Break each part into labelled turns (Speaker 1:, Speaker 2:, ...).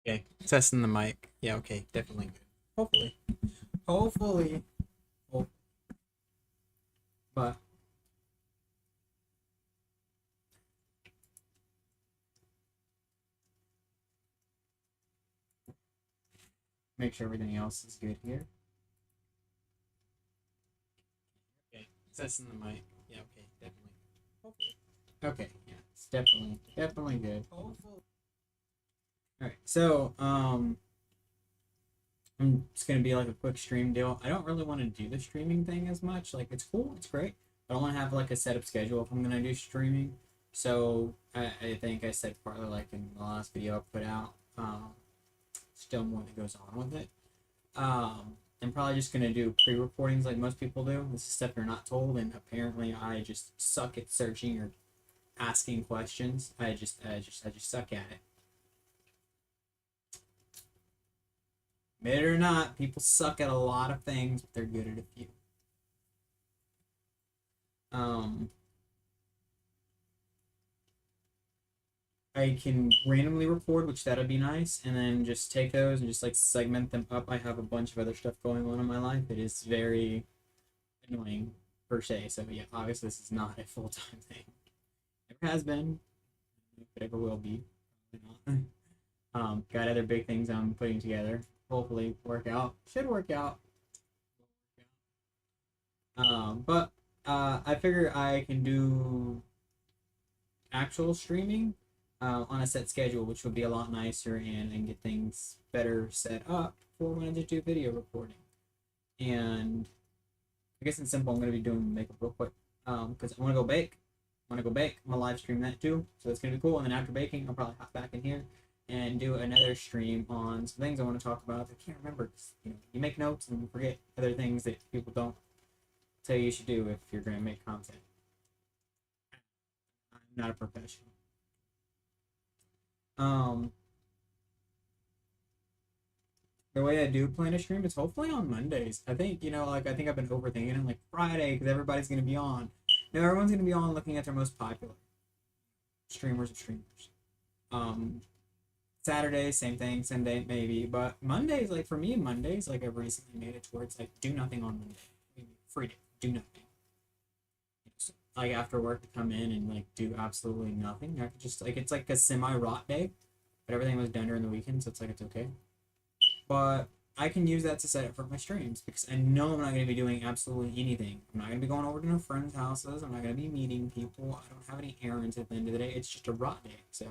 Speaker 1: Okay, testing the mic. Yeah, okay, definitely good. Hopefully, hopefully, hope, but make sure everything else is good here. Okay, testing the mic. Yeah, okay, definitely. Hopefully. Okay, yeah, it's definitely good. Hopefully. All right, so it's gonna be like a quick stream deal. I don't really want to do the streaming thing as much. Like, it's cool, it's great. I don't want to have like a set up schedule if I'm gonna do streaming. So I think I said partly like in the last video I put out. Still more that goes on with it. I'm probably just gonna do pre-recordings like most people do. This is stuff you're not told, and apparently I just suck at searching or asking questions. I just suck at it. Admit it or not, people suck at a lot of things, but they're good at a few. Um, I can randomly record, which that'd be nice, and then just take those and just like segment them up. I have a bunch of other stuff going on in my life. It is very annoying per se. So yeah, obviously this is not a full time thing. Never has been, but ever will be. Probably not. Got other big things I'm putting together. Hopefully work out. Should work out. But I figure I can do actual streaming on a set schedule, which would be a lot nicer and get things better set up for when I just do video recording. And I guess in simple, I'm going to be doing makeup real quick because I want to go bake. I want to go bake. I'm going to live stream that too. So it's going to be cool. And then after baking, I'll probably hop back in here and do another stream on some things I want to talk about. I can't remember. You make notes and you forget other things that people don't tell you should do if you're going to make content. I'm not a professional. Um, the way I do plan to stream is hopefully on Mondays. I think, like, I think I've been overthinking it, like Friday, because everybody's going to be on. No, everyone's going to be on looking at their most popular streamers of streamers. Um, Saturday, same thing. Sunday, maybe. But Mondays, like, for me, Mondays, like, I've recently made it towards, like, do nothing on Monday. Free day, do nothing. So, like, after work, to come in and, like, do absolutely nothing. I could just, like, it's like a semi rot day, but everything was done during the weekend, so it's like, it's okay. But I can use that to set up for my streams because I know I'm not going to be doing absolutely anything. I'm not going to be going over to no friends' houses. I'm not going to be meeting people. I don't have any errands at the end of the day. It's just a rot day. So,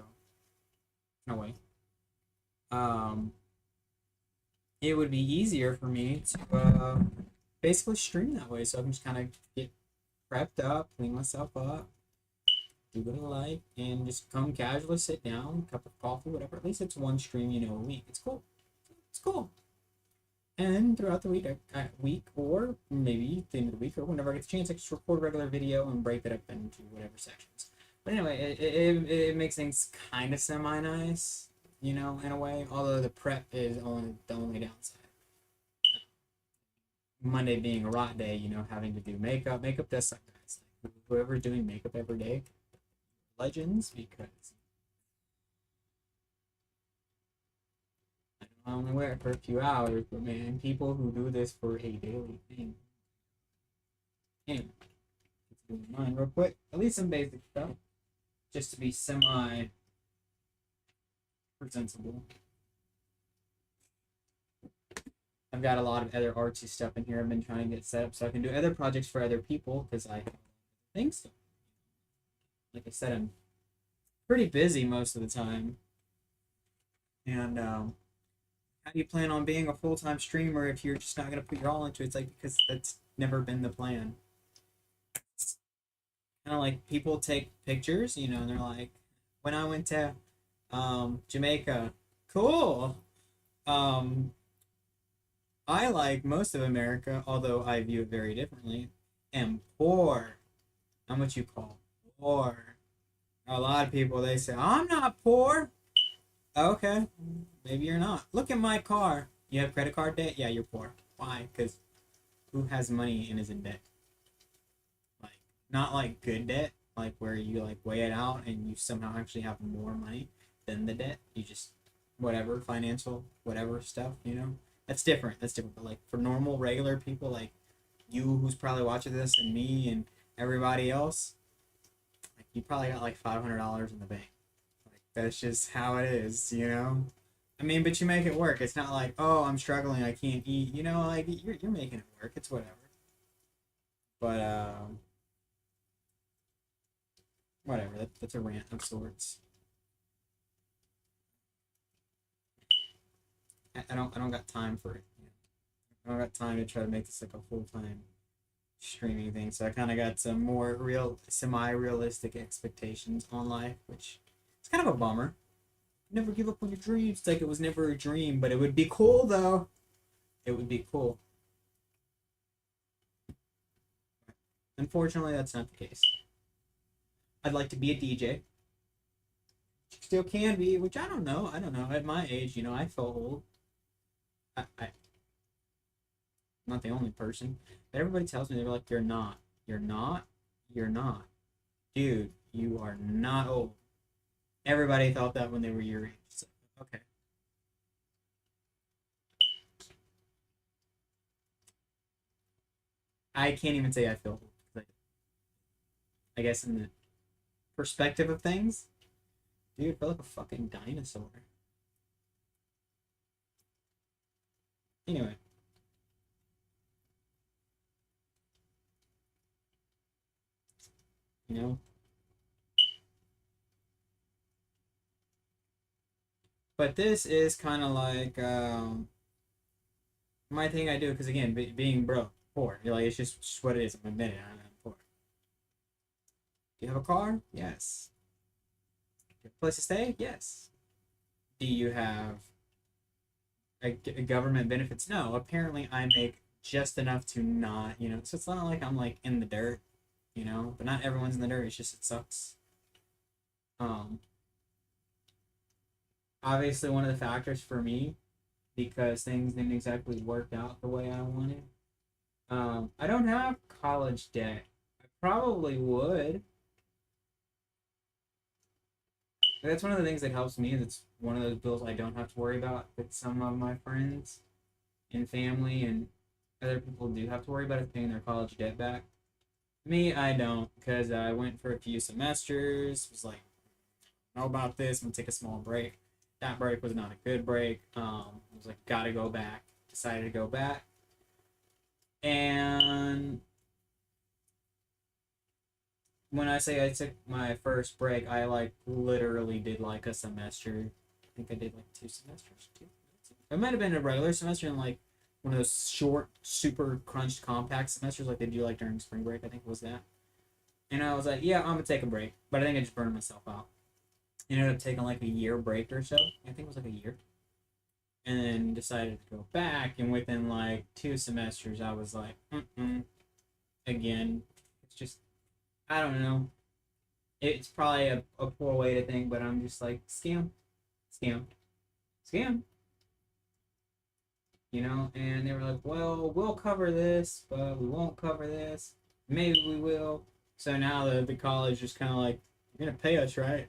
Speaker 1: no way. Um, it would be easier for me to basically stream that way. So I can just kind of get prepped up, clean myself up, do what I like, and just come casually sit down, cup of coffee, whatever. At least it's one stream, a week. It's cool. It's cool. And throughout the week, or maybe at the end of the week, or whenever I get the chance, I just record a regular video and break it up into whatever sections. But anyway, it makes things kind of semi nice, in a way. Although the prep is only the only downside. Monday being a rot day, having to do makeup. Makeup does suck, guys. Like, whoever's doing makeup every day, legends, because I only wear it for a few hours. But man, people who do this for a daily thing. Anyway, mine real quick. At least some basic stuff, just to be semi presentable. I've got a lot of other artsy stuff in here. I've been trying to get set up so I can do other projects for other people because I think so. Like I said, I'm pretty busy most of the time. And how do you plan on being a full time streamer if you're just not going to put your all into it? It's like because that's never been the plan. It's kind of like people take pictures, and they're like, when I went to Jamaica, cool. Um, I, like most of America, although I view it very differently, am poor. I'm what you call poor. A lot of people, they say, I'm not poor. Okay, maybe you're not. Look at my car. You have credit card debt? Yeah, you're poor. Why? Because who has money and is in debt? Like, not like good debt, like where you like weigh it out and you somehow actually have more money than the debt. You just whatever financial whatever stuff, you know. That's different. That's different. But like for normal regular people like you who's probably watching this and me and everybody else, like you probably got like $500 in the bank. Like that's just how it is, you know. I mean, but you make it work. It's not like, oh, I'm struggling, I can't eat. You know, like you're making it work. It's whatever. But whatever. That's a rant of sorts. I don't got time for it. You know? I don't got time to try to make this like a full time streaming thing. So I kind of got some more real, semi realistic expectations on life, which it's kind of a bummer. Never give up on your dreams. It's like it was never a dream, but it would be cool though. It would be cool. Unfortunately, that's not the case. I'd like to be a DJ. Still can be, which I don't know. I don't know. At my age, you know, I feel old. I'm not the only person. But everybody tells me, they're like, you're not. You're not. You're not. Dude, you are not old. Everybody thought that when they were your age. So, okay. I can't even say I feel old. I guess in the perspective of things, dude, I feel like a fucking dinosaur. Anyway, you know. But this is kind of like my thing I do because again, being broke, poor, you're like it's just what it is. I'm admitting I'm poor. Do you have a car? Yes. Do you have a place to stay? Yes. Do you have government benefits? No. Apparently, I make just enough to not, you know. So it's not like I'm like in the dirt, you know. But not everyone's in the dirt. It's just it sucks. Um, Obviously, one of the factors for me because things didn't exactly work out the way I wanted. I don't have college debt. I probably would. That's one of the things that helps me. That's one of those bills I don't have to worry about. But some of my friends and family and other people do have to worry about is paying their college debt back. Me, I don't, because I went for a few semesters. Was like, know about this. I'm gonna take a small break. That break was not a good break. I was like, gotta go back. Decided to go back, and when I say I took my first break, I like literally did like a semester. I think I did like two semesters. Two. It might have been a regular semester and like one of those short, super crunched, compact semesters like they do like during spring break. I think it was that. And I was like, yeah, I'm gonna take a break, but I think I just burned myself out. Ended up taking like a year break or so. I think it was like a year, and then decided to go back. And within like two semesters, I was like, again, it's just I don't know. It's probably a poor way to think, but I'm just like scam, scam, scam, you know. And they were like, well, we'll cover this, but we won't cover this. Maybe we will. So now the college just kind of like, you're gonna pay us, right?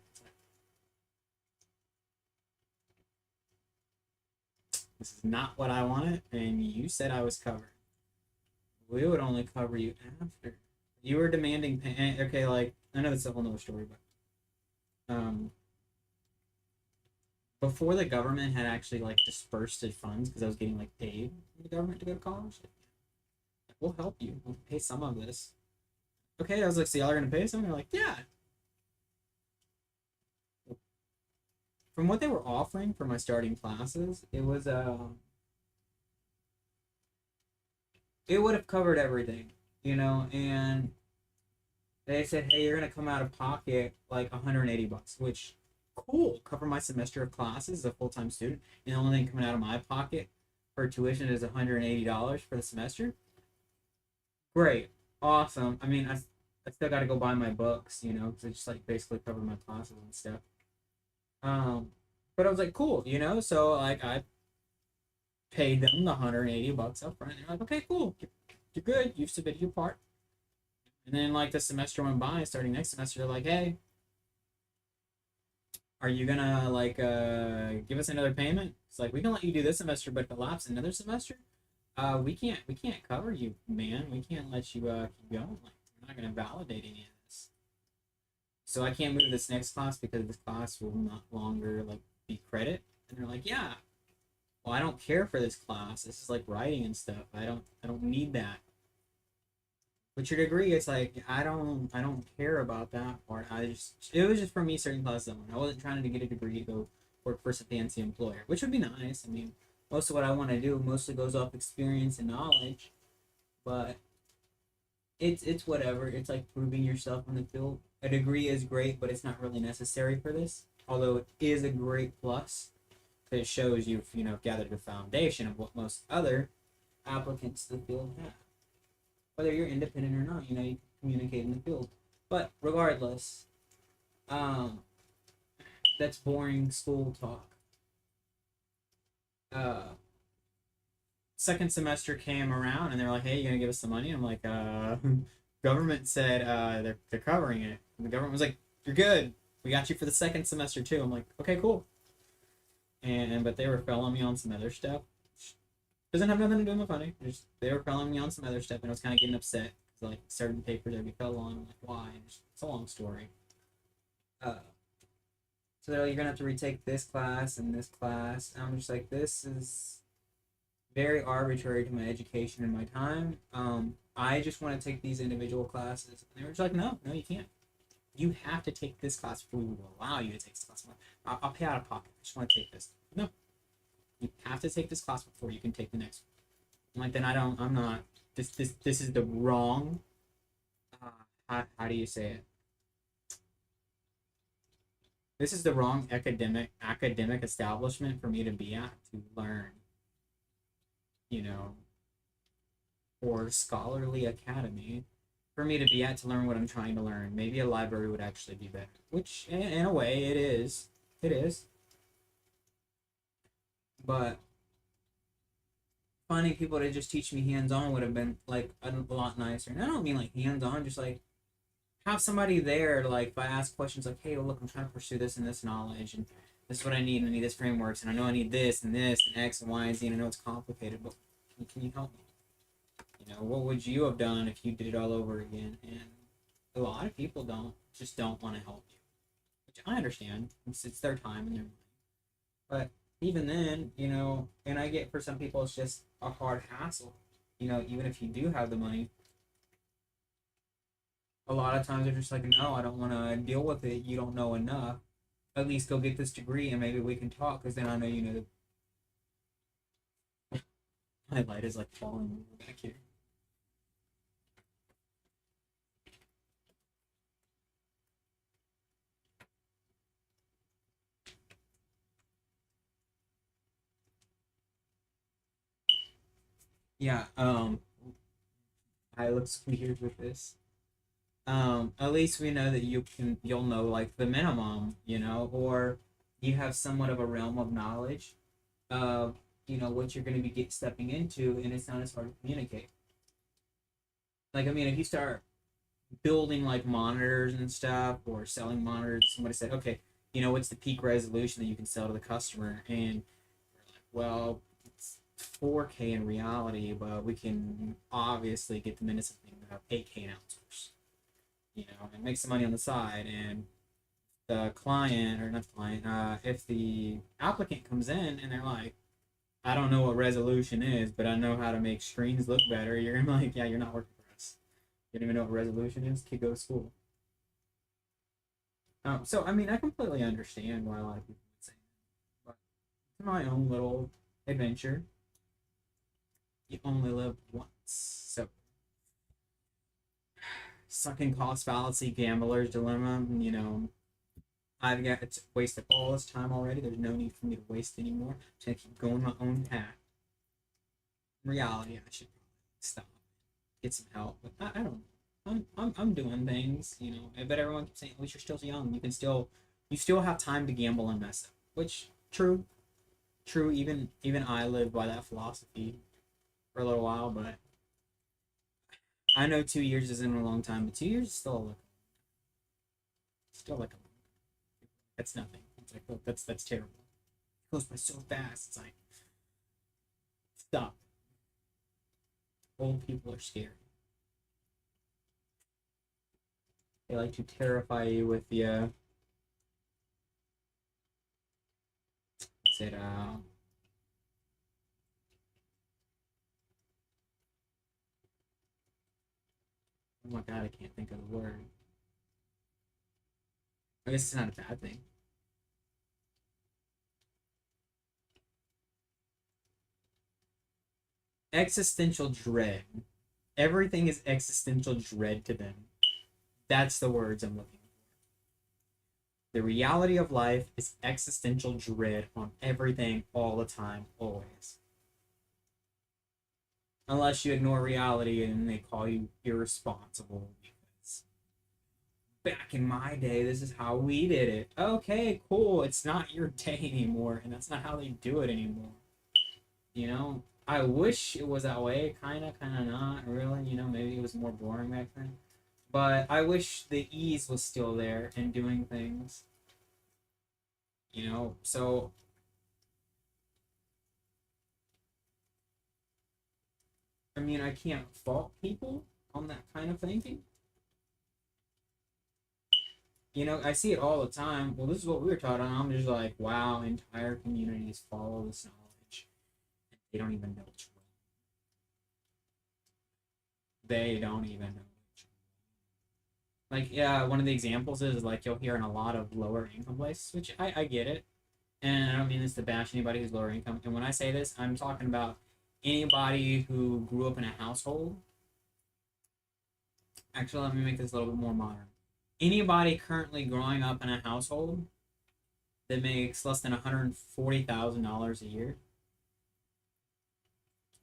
Speaker 1: This is not what I wanted, and you said I was covered. We would only cover you after. You were demanding pay. Okay, like I know that's a whole nother story, but before the government had actually like dispersed the funds because I was getting like paid from the government to go to college. Like, we'll help you. We'll pay some of this. Okay, I was like, so y'all are gonna pay some? They're like, yeah. From what they were offering for my starting classes, it would have covered everything, you know, and they said, hey, you're gonna come out of pocket like $180, which cool, cover my semester of classes as a full time student, and the only thing coming out of my pocket for tuition is $180 for the semester. Great, awesome. I mean, I still got to go buy my books, you know, because I just like basically cover my classes and stuff. Um, but I was like, cool, you know, so like I paid them the $180 up front. And they're like, okay, cool, you're good, you've submitted your part. And then like the semester went by, starting next semester, they're like, hey, are you gonna like give us another payment? It's like we can let you do this semester, but if it lapses another semester, we can't cover you, man. We can't let you keep going. Like we're not gonna validate any of this. So I can't move this next class because this class will not longer like be credit. And they're like, yeah, well, I don't care for this class. This is like writing and stuff. I don't need that. With your degree, it's like I don't care about that part. It was just for me certain classes I want. I wasn't trying to get a degree to go work for some fancy employer, which would be nice. I mean, most of what I want to do mostly goes off experience and knowledge, but it's whatever. It's like proving yourself in the field. A degree is great, but it's not really necessary for this. Although it is a great plus, because it shows you've gathered a foundation of what most other applicants to the field have. Whether you're independent or not, you can communicate in the field. But regardless, um, that's boring school talk. Uh, Second semester came around and they were like, "Hey, you gonna give us some money?" I'm like, government said they're covering it." And the government was like, "You're good. We got you for the second semester too." I'm like, "Okay, cool." And but they were felling me on some other stuff. Doesn't have nothing to do with money. They were felling me on some other stuff, and I was kind of getting upset because like certain papers that we fell on. I'm like, why? And it's a long story. Uh, so they're like, you're gonna have to retake this class and this class. And I'm just like, this is very arbitrary to my education and my time. I just want to take these individual classes. And they were just like, no, no, you can't. You have to take this class before we will allow you to take this class. I'll pay out of pocket. I just want to take this. No, you have to take this class before you can take the next one. I'm like, then I'm not. This is the wrong. How do you say it? This is the wrong academic establishment for me to be at to learn. You know, or scholarly academy for me to be at to learn what I'm trying to learn. Maybe a library would actually be better, which in a way it is. It is. But finding people to just teach me hands on would have been like a lot nicer. And I don't mean like hands on, just like have somebody there. Like if I ask questions like, "Hey, well, look, I'm trying to pursue this and this knowledge, and this is what I need. And I need this frameworks, and I know I need this and X and Y and Z, and I know it's complicated, but can you help me? What would you have done if you did it all over again?" And a lot of people don't want to help you, which I understand. It's their time and their money. But even then, and I get for some people it's just a hard hassle. Even if you do have the money, a lot of times they're just like, no, I don't want to deal with it. You don't know enough. At least go get this degree and maybe we can talk because then I know my light is like falling back here. Yeah, I look weird with this. At least we know that you'll know like the minimum, or you have somewhat of a realm of knowledge of what you're going to be stepping into, and it's not as hard to communicate. Like, I mean, if you start building like monitors and stuff or selling monitors, somebody said, okay, what's the peak resolution that you can sell to the customer? And well, it's 4K in reality, but we can obviously get them into something that have 8K and outsource, and make some money on the side. And the client, or not the client, if the applicant comes in and they're like, I don't know what resolution is, but I know how to make screens look better, you're gonna be like, yeah, you're not working for us. You don't even know what resolution is? Kid, go to school. So I mean, I completely understand why a lot of people would say that. But in my own little adventure, you only live once. So sucking cost fallacy, gambler's dilemma, I've got wasted all this time already. There's no need for me to waste anymore. I'm just gonna keep going my own path. In reality, I should probably stop, get some help. But I don't. I'm doing things, But everyone keeps saying, "At least you're still young. You still have time to gamble and mess up." Which true, true. Even I live by that philosophy for a little while, but I know 2 years isn't a long time, but 2 years is still like that's nothing. It's like, oh, that's terrible. It goes by so fast. It's like, stop. Old people are scary. They like to terrify you with the what's it oh my god, I can't think of the word. I guess it's not a bad thing. Existential dread. Everything is existential dread to them. That's the words I'm looking for. The reality of life is existential dread on everything all the time, always. Unless you ignore reality and they call you irresponsible because back in my day, this is how we did it. Okay, cool. It's not your day anymore, and that's not how they do it anymore. You know, I wish it was that way. Kind of not really. You know, maybe it was more boring back then. But I wish the ease was still there in doing things. You know, so I mean, I can't fault people on that kind of thinking. You know, I see it all the time. Well, this is what we were taught, and I'm just like, wow, entire communities follow this knowledge. They don't even know it's wrong. They don't even know it's wrong. Like, yeah, one of the examples is like you'll hear in a lot of lower income places, which I get it. And I don't mean this to bash anybody who's lower income. And when I say this, I'm talking about anybody who grew up in a household. Actually, let me make this a little bit more modern. Anybody currently growing up in a household that makes less than $140,000 a year,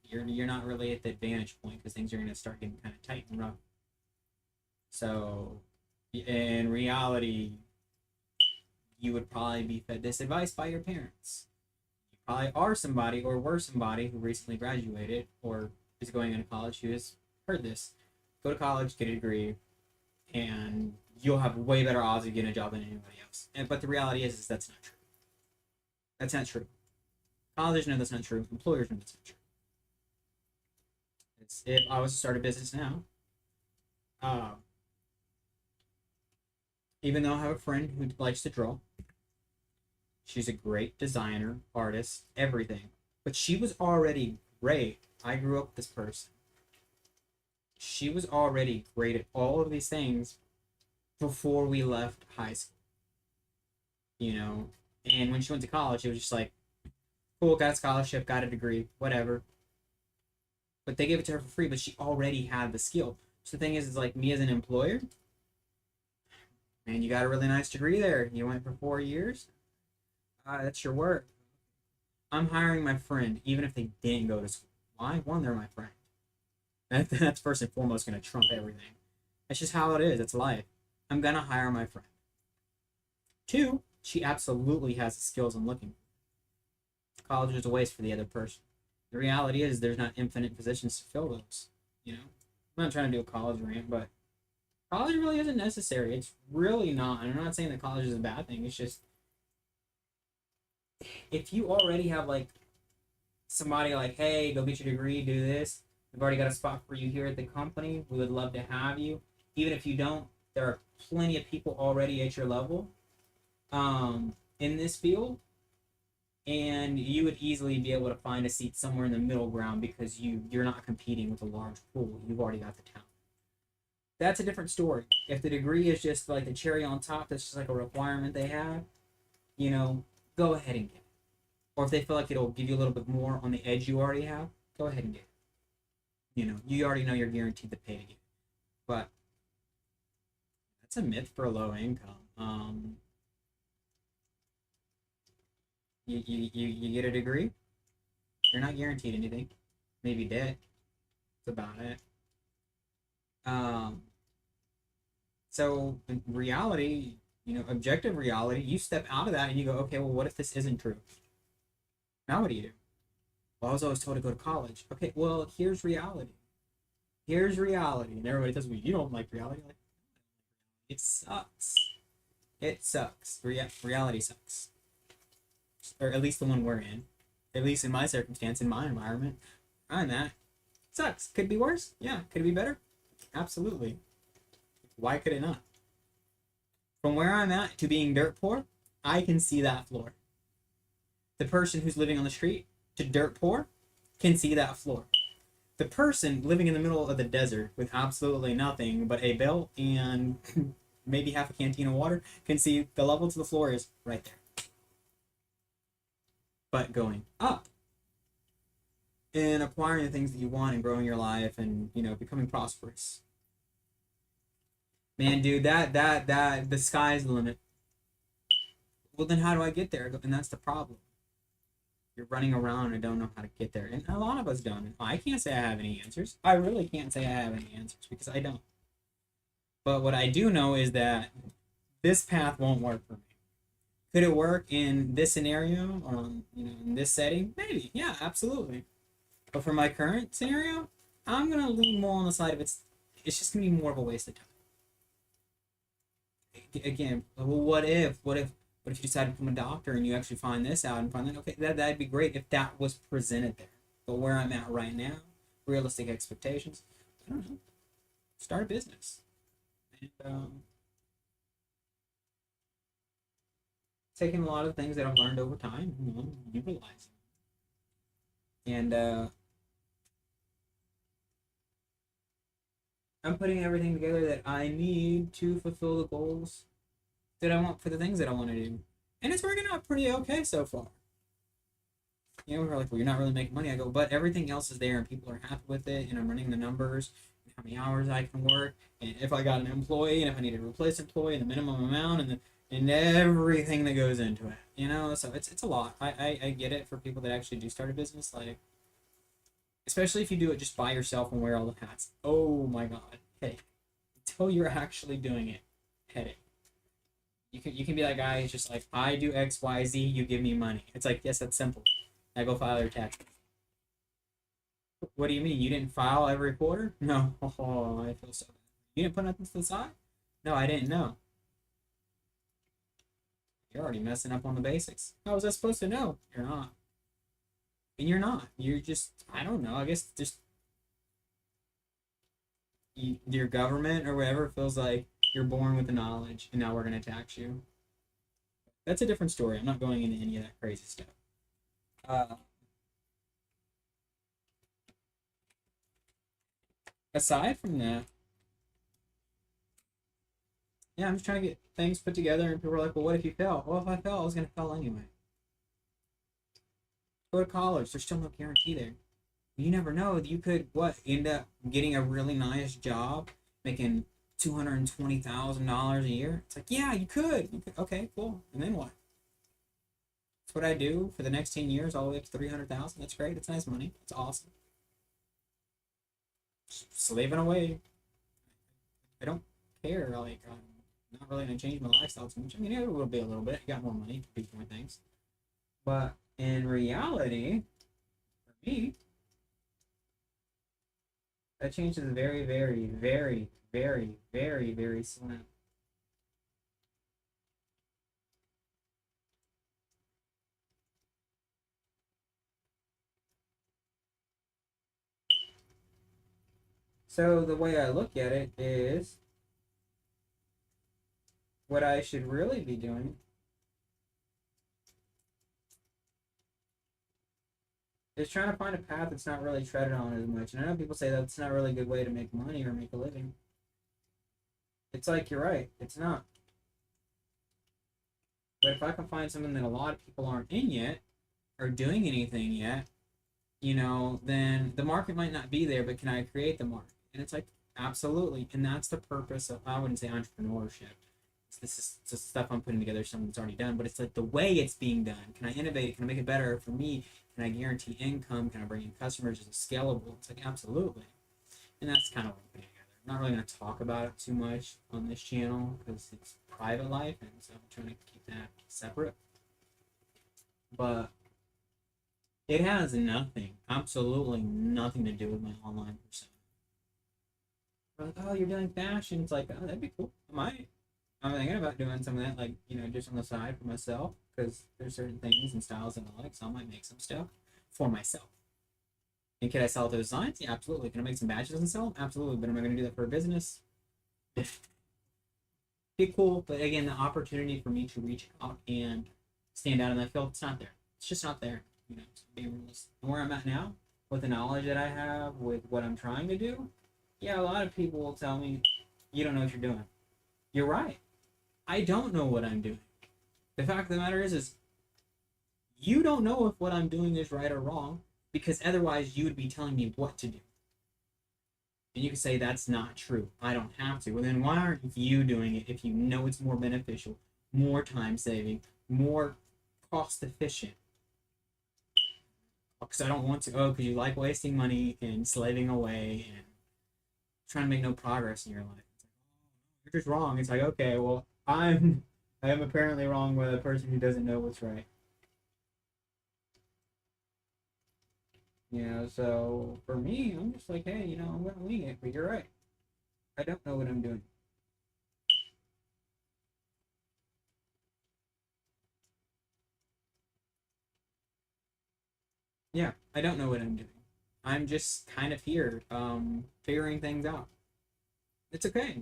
Speaker 1: you're not really at the advantage point because things are going to start getting kind of tight and rough. So, in reality, you would probably be fed this advice by your parents. You probably are somebody or were somebody who recently graduated or is going into college who has heard this. Go to college, get a degree, and you'll have way better odds of getting a job than anybody else. But the reality is that's not true. That's not true. Colleges know that's not true. Employers know that's not true. If I was to start a business now, uh, even though I have a friend who likes to draw, she's a great designer, artist, everything. But she was already great. I grew up with this person. She was already great at all of these things before we left high school. You know, and when she went to college, it was just like, cool, got a scholarship, got a degree, whatever. But they gave it to her for free, but she already had the skill. So the thing is like me as an employer, man, you got a really nice degree there. You went for 4 years. That's your work. I'm hiring my friend, even if they didn't go to school. Why? One, they're my friend. That's first and foremost going to trump everything. That's just how it is. It's life. I'm going to hire my friend. Two, she absolutely has the skills I'm looking for. College is a waste for the other person. The reality is there's not infinite positions to fill those. You know, I'm not trying to do a college rant, but college really isn't necessary. It's really not. And I'm not saying that college is a bad thing. It's just if you already have like somebody like, hey, go get your degree, do this. We've already got a spot for you here at the company. We would love to have you. Even if you don't, there are plenty of people already at your level in this field. And you would easily be able to find a seat somewhere in the middle ground because you're not competing with a large pool. You've already got the talent. That's a different story. If the degree is just like the cherry on top, that's just like a requirement they have, you know, go ahead and get it. Or if they feel like it'll give you a little bit more on the edge you already have, go ahead and get it. You know, you already know you're guaranteed the pay to get it. But that's a myth for low income. You get a degree, you're not guaranteed anything. Maybe debt. That's about it. So in reality, you know, objective reality, you step out of that and you go, okay, well, what if this isn't true? Now what do you do? Well, I was always told to go to college. Okay, well, here's reality. Here's reality. And everybody tells me, you don't like reality. Like, it sucks. It sucks. Reality sucks. or at least the one we're in, at least in my circumstance, in my environment, I'm at, sucks. Could be worse. Yeah. Could it be better? Absolutely. Why could it not? From where I'm at to being dirt poor, I can see that floor. The person who's living on the street to dirt poor can see that floor. The person living in the middle of the desert with absolutely nothing but a belt and maybe half a canteen of water can see the level to the floor is right there. But going up and acquiring the things that you want and growing your life and becoming prosperous. Man, dude, that the sky's the limit. Well, then how do I get there? And that's the problem. You're running around and don't know how to get there. And a lot of us don't. I can't say I have any answers. I really can't say I have any answers because I don't. But what I do know is that this path won't work for me. Could it work in this scenario or in this setting? Maybe. Yeah, absolutely. But for my current scenario, I'm gonna lean more on the side of it's just gonna be more of a waste of time. Again, well, what if you decide to become a doctor and you actually find this out and find that okay, that'd be great if that was presented there. But where I'm at right now, realistic expectations, I don't know. Start a business. And taking a lot of things that I've learned over time, utilize them. And I'm putting everything together that I need to fulfill the goals that I want for the things that I want to do. And it's working out pretty okay so far. We're like, well, you're not really making money. I go, but everything else is there and people are happy with it. And I'm running the numbers, and how many hours I can work. And if I got an employee and if I need to replace an employee and the minimum amount and everything that goes into it, so it's a lot. I get it for people that actually do start a business, like, especially if you do it just by yourself and wear all the hats. Oh my God. Hey, until you're actually doing it, headache. You can be that guy who's just like, I do X, Y, Z, you give me money. It's like, yes, that's simple. Now go file your taxes. What do you mean? You didn't file every quarter? No. Oh, I feel so bad. You didn't put nothing to the side? No, I didn't know. You're already messing up on the basics. How was I supposed to know? You're not. And you're not. You're just, I don't know. I guess just your government or whatever feels like you're born with the knowledge and now we're going to tax you. That's a different story. I'm not going into any of that crazy stuff. Aside from that, yeah, I'm just trying to get things put together, and people are like, well, what if you fail? Well, if I fail, I was going to fail anyway. Go to college. There's still no guarantee there. You never know. You could, end up getting a really nice job, making $220,000 a year. It's like, yeah, you could. Okay, cool. And then what? That's what I do for the next 10 years, all the way up to 300,000. That's great. That's nice money. It's awesome. Just slaving away. I don't care. Like, I'm not really gonna change my lifestyle too much. I mean, it will be a little bit. I got more money to do more things. But in reality, for me, that change is very, very, very, very, very, very slim. So the way I look at it is what I should really be doing is trying to find a path that's not really treaded on as much. And I know people say that's not really a good way to make money or make a living. It's like, you're right, it's not. But if I can find something that a lot of people aren't in yet, or doing anything yet, then the market might not be there, but can I create the market? And it's like, absolutely. And that's the purpose of, I wouldn't say entrepreneurship. This is just stuff I'm putting together, something that's already done, but it's like the way it's being done. Can I innovate it? Can I make it better for me? Can I guarantee income? Can I bring in customers? Is it scalable? It's like, absolutely. And that's kind of what I'm putting together. I'm not really going to talk about it too much on this channel because it's private life, and so I'm trying to keep that separate. But it has nothing, absolutely nothing to do with my online persona. Like, oh, you're doing fashion. It's like, oh, that'd be cool. I might. I'm thinking about doing some of that, like, just on the side for myself, because there's certain things and styles that I like, so I might make some stuff for myself. And can I sell those designs? Yeah, absolutely. Can I make some badges and sell them? Absolutely. But am I going to do that for a business? Be cool, but again, the opportunity for me to reach out and stand out in that field, it's not there. It's just not there. Being realistic. And where I'm at now, with the knowledge that I have, with what I'm trying to do, yeah, a lot of people will tell me, you don't know what you're doing. You're right. I don't know what I'm doing. The fact of the matter is you don't know if what I'm doing is right or wrong, because otherwise you would be telling me what to do. And you can say that's not true. I don't have to. Well, then why aren't you doing it if you know it's more beneficial, more time saving, more cost efficient? Because I don't want to. Oh, because you like wasting money and slaving away and trying to make no progress in your life. It's like, oh, you're just wrong. It's like, okay, well, I am apparently wrong with a person who doesn't know what's right. So for me, I'm just like, hey, I'm gonna wing it, but you're right. I don't know what I'm doing. Yeah, I don't know what I'm doing. I'm just kind of here, figuring things out. It's okay.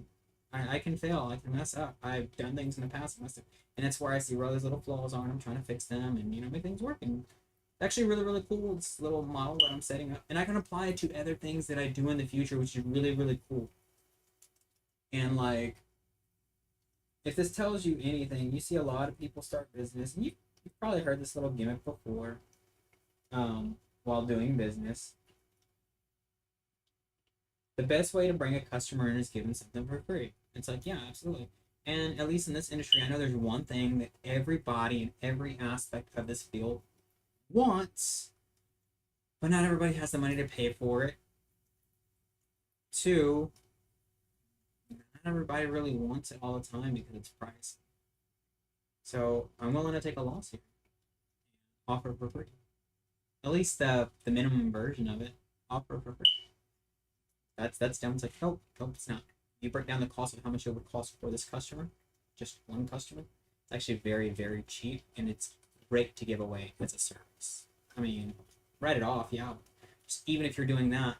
Speaker 1: I can fail. I can mess up. I've done things in the past, and that's where I see where those little flaws are, and I'm trying to fix them, and make things work. And it's actually really, really cool. This little model that I'm setting up, and I can apply it to other things that I do in the future, which is really, really cool. And like, if this tells you anything, you see a lot of people start business, and you've probably heard this little gimmick before, while doing business. The best way to bring a customer in is giving something for free. It's like, yeah, absolutely. And at least in this industry, I know there's one thing that everybody in every aspect of this field wants, but not everybody has the money to pay for it. Two, not everybody really wants it all the time because it's price. So I'm willing to take a loss here. Offer for free. At least the minimum version of it. Offer for free. That's down. It's like, nope, nope, it's not. You break down the cost of how much it would cost for this customer, just one customer. It's actually very, very cheap, and it's great to give away as a service. I mean, write it off, yeah. Just even if you're doing that,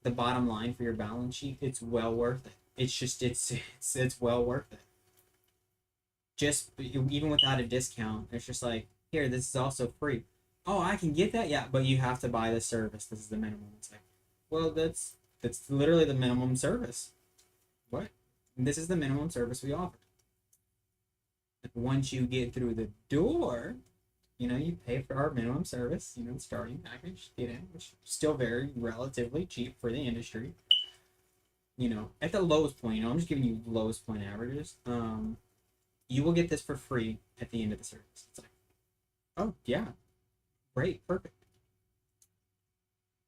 Speaker 1: the bottom line for your balance sheet, it's well worth it. It's just it's well worth it. Just even without a discount, it's just like, here, this is also free. Oh, I can get that, yeah, but you have to buy the service. This is the minimum. It's like, well, that's literally the minimum service. What? This is the minimum service we offer. Once you get through the door, you pay for our minimum service, the starting package, which is still very relatively cheap for the industry. At the lowest point, I'm just giving you lowest point averages. You will get this for free at the end of the service. It's like, oh yeah, great, perfect.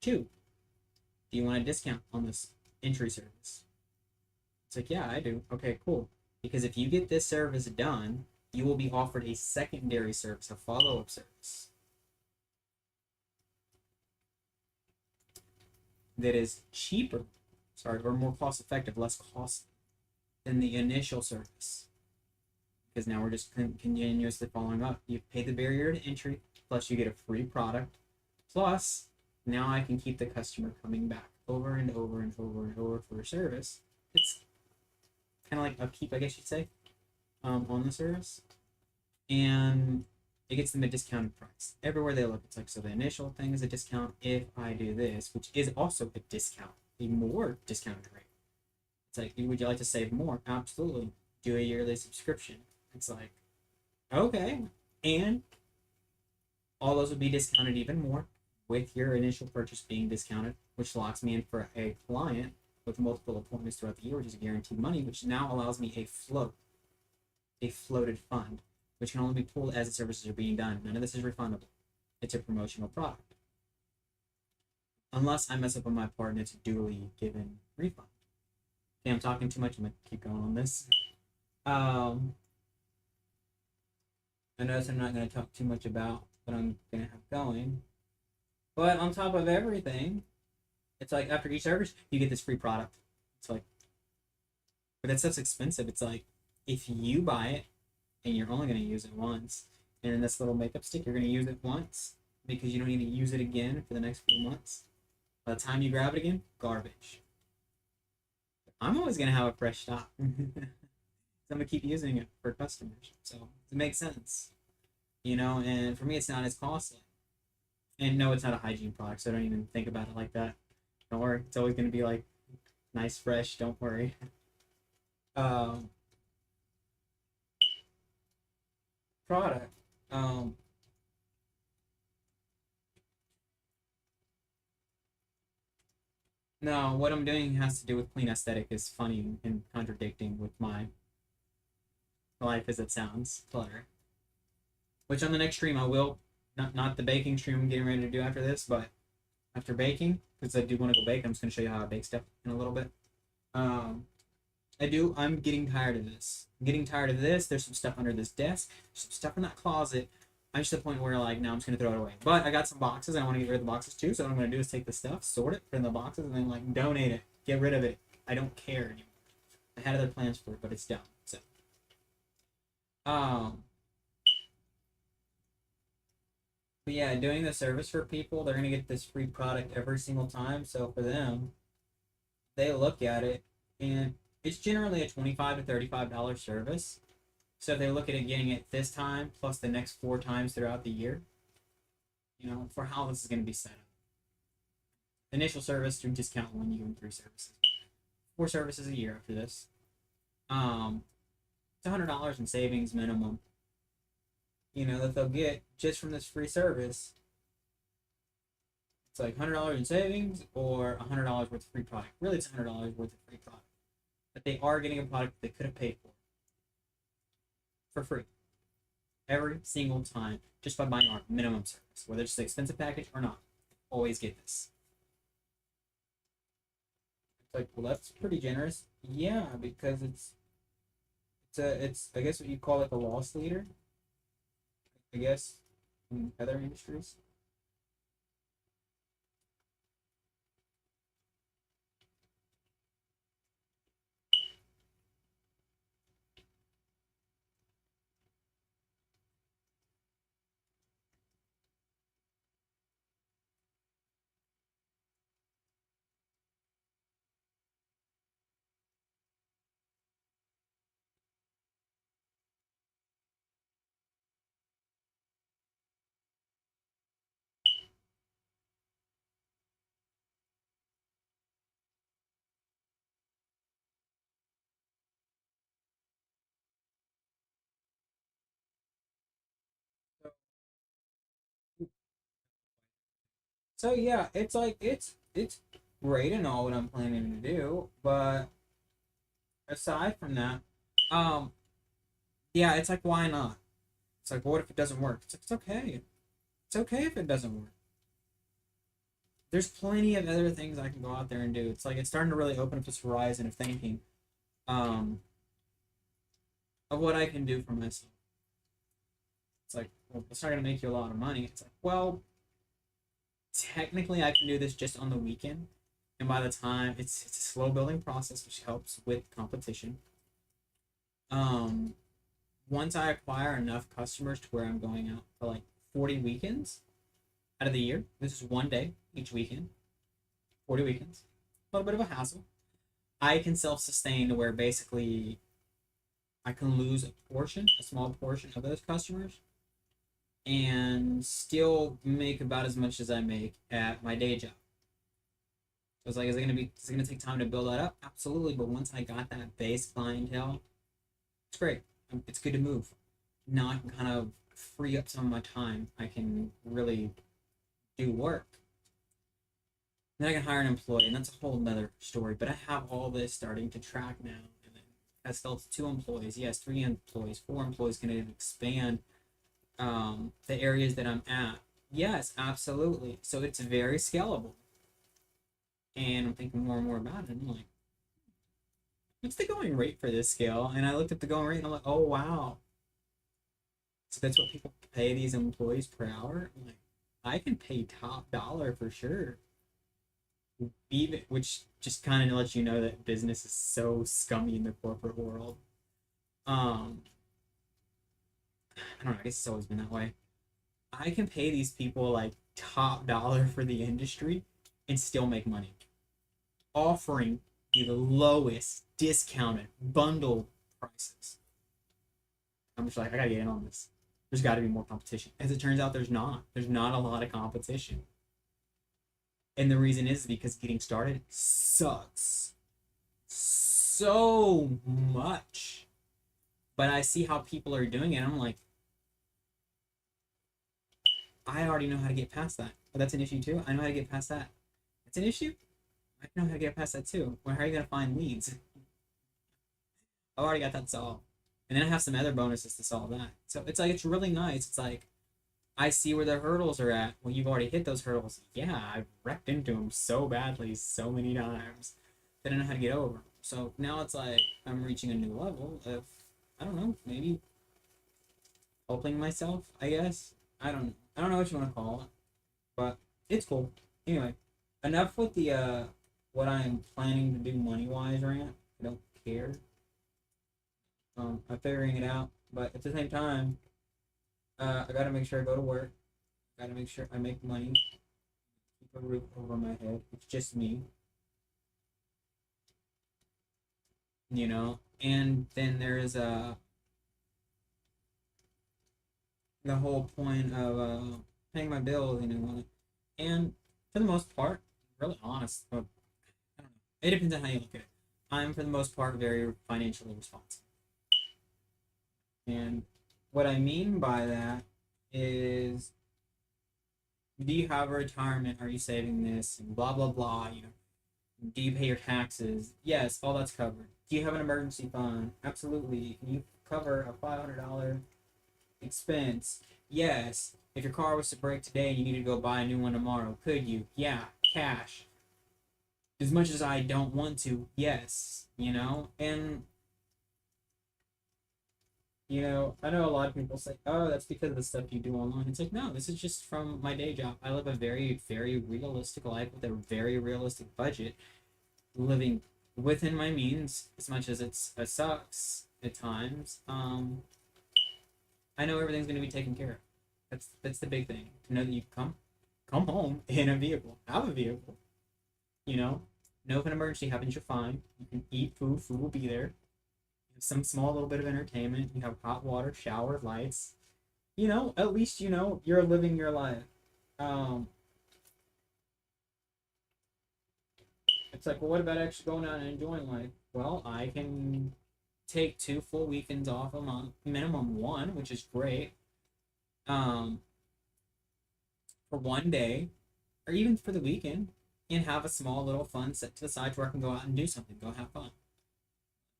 Speaker 1: Two, do you want a discount on this entry service? It's like, yeah, I do. Okay, cool. Because if you get this service done, you will be offered a secondary service, a follow-up service that is cheaper, or more cost-effective, less costly than the initial service. Because now we're just continuously following up. You pay the barrier to entry, plus you get a free product, plus now I can keep the customer coming back over and over and over and over for a service. It's kind of like upkeep, I guess you'd say, on the service. And it gets them a discounted price. Everywhere they look, it's like, so the initial thing is a discount if I do this, which is also a discount, a more discounted rate. It's like, would you like to save more? Absolutely. Do a yearly subscription. It's like, okay. And all those would be discounted even more with your initial purchase being discounted, which locks me in for a client with multiple appointments throughout the year, which is guaranteed money, which now allows me a floated fund, which can only be pulled as the services are being done. None of this is refundable. It's a promotional product. Unless I mess up on my part and it's a duly given refund. Okay, I'm talking too much. I'm going to keep going on this. I notice I'm not going to talk too much about what I'm going to have going. But on top of everything, it's like after each service, you get this free product. It's like, but that stuff's expensive. It's like if you buy it and you're only going to use it once, and then this little makeup stick, you're going to use it once because you don't need to use it again for the next few months. By the time you grab it again, garbage. I'm always going to have a fresh stock. I'm going to keep using it for customers. So it makes sense, you know, and for me, it's not as costly. And no, it's not a hygiene product, so don't even think about it like that. Don't worry. It's always going to be like nice, fresh. Don't worry. Um, product. Um, no, what I'm doing has to do with clean aesthetic is funny and contradicting with my life as it sounds. Clutter. Which on the next stream I will not the baking stream I'm getting ready to do after this, but after baking, because I do want to go bake, I'm just gonna show you how I bake stuff in a little bit. Um I'm getting tired of this. I'm getting tired of this. There's some stuff under this desk, some stuff in that closet. I'm just at the point where like now I'm just gonna throw it away. But I got some boxes and I want to get rid of the boxes too. So what I'm gonna do is take the stuff, sort it, put it in the boxes, and then like donate it. Get rid of it. I don't care anymore. I had other plans for it, but it's done. So um but yeah, doing the service for people, they're gonna get this free product every single time. So for them, they look at it and it's generally a $25 to $35 service. So if they look at it getting it this time plus the next 4 times throughout the year, you know, for how this is going to be set up. Initial service through discount when you go 3 services. 4 services a year after this. It's $100 in savings minimum. You know, that they'll get just from this free service. It's like $100 in savings or $100 worth of free product. Really, it's $100 worth of free product. But they are getting a product they could have paid for free every single time just by buying our minimum service, whether it's an expensive package or not. Always get this. It's like, well, that's pretty generous. Yeah, because it's I guess what you call like a loss leader. I guess in other industries. So yeah, it's like it's great and all what I'm planning to do, but aside from that, um, yeah, it's like why not? It's like what if it doesn't work? It's like it's okay. It's okay if it doesn't work. There's plenty of other things I can go out there and do. It's like it's starting to really open up this horizon of thinking, um, of what I can do for myself. It's like, well, it's not gonna make you a lot of money. It's like, well, technically I can do this just on the weekend, and by the time it's a slow building process, which helps with competition. Um, Once I acquire enough customers to where I'm going out for like 40 weekends out of the year, this is one day each weekend, 40 weekends, a little bit of a hassle. I can self sustain to where basically I can lose a small portion of those customers, and still make about as much as I make at my day job. So it's like, is it gonna take time to build that up? Absolutely. But once I got that base clientele, it's great. It's good to move. Now I can kind of free up some of my time. I can really do work. Then I can hire an employee, and that's a whole nother story. But I have all this starting to track now. And then as still 2 employees, yes, 3 employees, 4 employees can expand the areas that I'm at. Yes, absolutely. So it's very scalable. And I'm thinking more and more about it. And I'm like, what's the going rate for this scale? And I looked at the going rate and I'm like, oh wow. So that's what people pay these employees per hour. I'm like, I can pay top dollar for sure. Even which just kind of lets you know that business is so scummy in the corporate world. Um, I don't know. I guess it's always been that way. I can pay these people like top dollar for the industry and still make money, offering the lowest discounted bundle prices. I'm just like, I gotta get in on this. There's got to be more competition. As it turns out, there's not. There's not a lot of competition, and the reason is because getting started sucks so much. But I see how people are doing it. And I'm like, I already know how to get past that. But that's an issue too. I know how to get past that. It's an issue. I know how to get past that too. Well, how are you gonna find leads? I've already got that solved. And then I have some other bonuses to solve that. So it's like it's really nice. It's like I see where the hurdles are at. Well, you've already hit those hurdles. Yeah, I've wrecked into them so badly, so many times that I know how to get over. So now it's like I'm reaching a new level of, I don't know, maybe helping myself, I guess. I don't know what you want to call it, but it's cool. Anyway, enough with the what I'm planning to do money wise rant. I don't care. I'm figuring it out, but at the same time, I gotta make sure I go to work. Gotta make sure I make money, keep a roof over my head. It's just me, you know. And then there's the whole point of paying my bills, you know. And for the most part, really honest. But I don't know. It depends on how you look at it. I'm for the most part very financially responsible, and what I mean by that is, do you have a retirement? Are you saving this? And blah blah blah. You know, do you pay your taxes? Yes, all that's covered. Do you have an emergency fund? Absolutely. Can you cover a $500 expense? Yes. If your car was to break today and you need to go buy a new one tomorrow, could you? Yeah. Cash. As much as I don't want to, yes. You know? And, you know, I know a lot of people say, oh, that's because of the stuff you do online. It's like, no, this is just from my day job. I live a very, very realistic life with a very realistic budget, living within my means as much as it sucks at times. I know everything's going to be taken care of. That's the big thing. To know that you come home in a vehicle, have a vehicle. You know if an emergency happens, you're fine. You can eat food. Food will be there. You have some small little bit of entertainment. You have hot water, shower, lights. You know, at least you know you're living your life. Um, it's like, well, what about actually going out and enjoying life? Well, I can take 2 full weekends off a month, minimum one, which is great. Um, for one day, or even for the weekend, and have a small little fund set to the side where I can go out and do something, go have fun.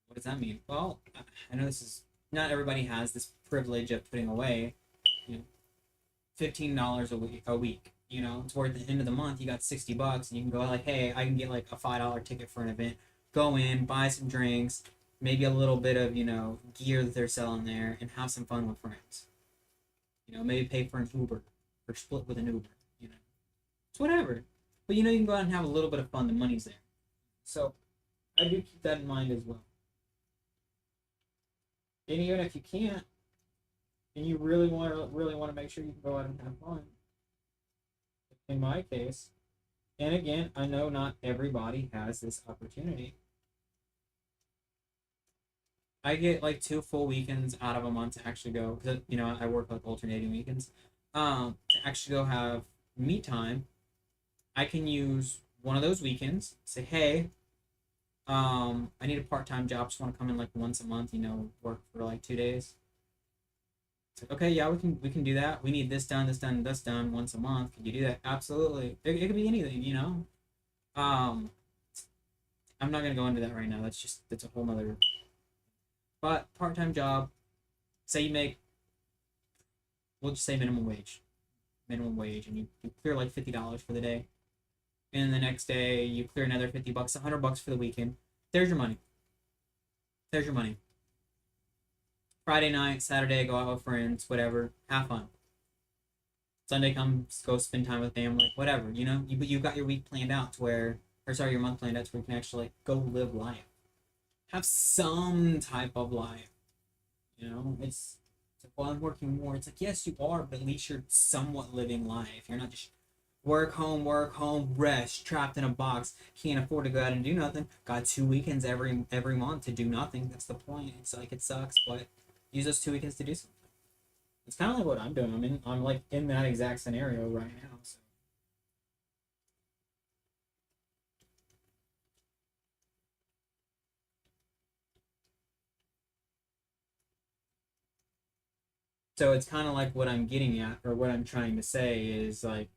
Speaker 1: What does that mean? Well, I know this is not everybody has this privilege of putting away, you know, $15 a week. You know, toward the end of the month, you got $60, and you can go like, hey, I can get like a $5 ticket for an event. Go in, buy some drinks, maybe a little bit of gear that they're selling there, and have some fun with friends. You know, maybe pay for an Uber or split with an Uber. You know, it's whatever. But you can go out and have a little bit of fun. The money's there, so I do keep that in mind as well. And even if you can't, and you really want to make sure you can go out and have fun, in my case, and again, I know not everybody has this opportunity. I get like 2 full weekends out of a month to actually go, because I work like alternating weekends. To actually go have me time, I can use one of those weekends. Say, hey, I need a part-time job. Just want to come in like once a month. Work for like 2 days. It's like, okay, yeah, we can do that. We need this done, this done, this done once a month. Can you do that? Absolutely. It could be anything. Um, I'm not gonna go into that right now. That's a whole nother. But part-time job. Say you make, we'll just say minimum wage, and you clear like $50 for the day. And the next day you clear another $50, $100 for the weekend. There's your money. There's your money. Friday night, Saturday, go out with friends, whatever, have fun. Sunday comes, go spend time with family, whatever. You got your week planned out to where, or sorry, your month planned out to where you can actually go live life, have some type of life. You know, it's like, well, I'm working more. It's like, yes, you are, but at least you're somewhat living life. You're not just work, home, rest, trapped in a box, can't afford to go out and do nothing. Got 2 weekends every month to do nothing. That's the point. It's like it sucks, but use those 2 weekends to do something. It's kind of like what I'm doing. I'm like in that exact scenario right now. So. So it's kind of like what I'm getting at, or what I'm trying to say is like,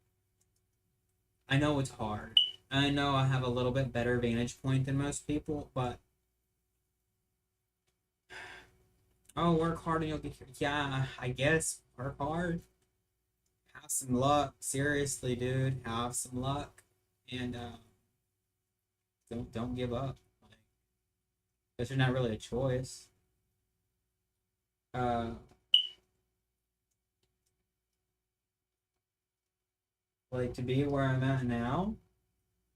Speaker 1: I know it's hard. I know I have a little bit better vantage point than most people, but oh, work hard and you'll get here. Yeah, I guess work hard. Have some luck. Seriously, dude, have some luck, and don't give up. Like, because there's not really a choice. Uh, like to be where I'm at now,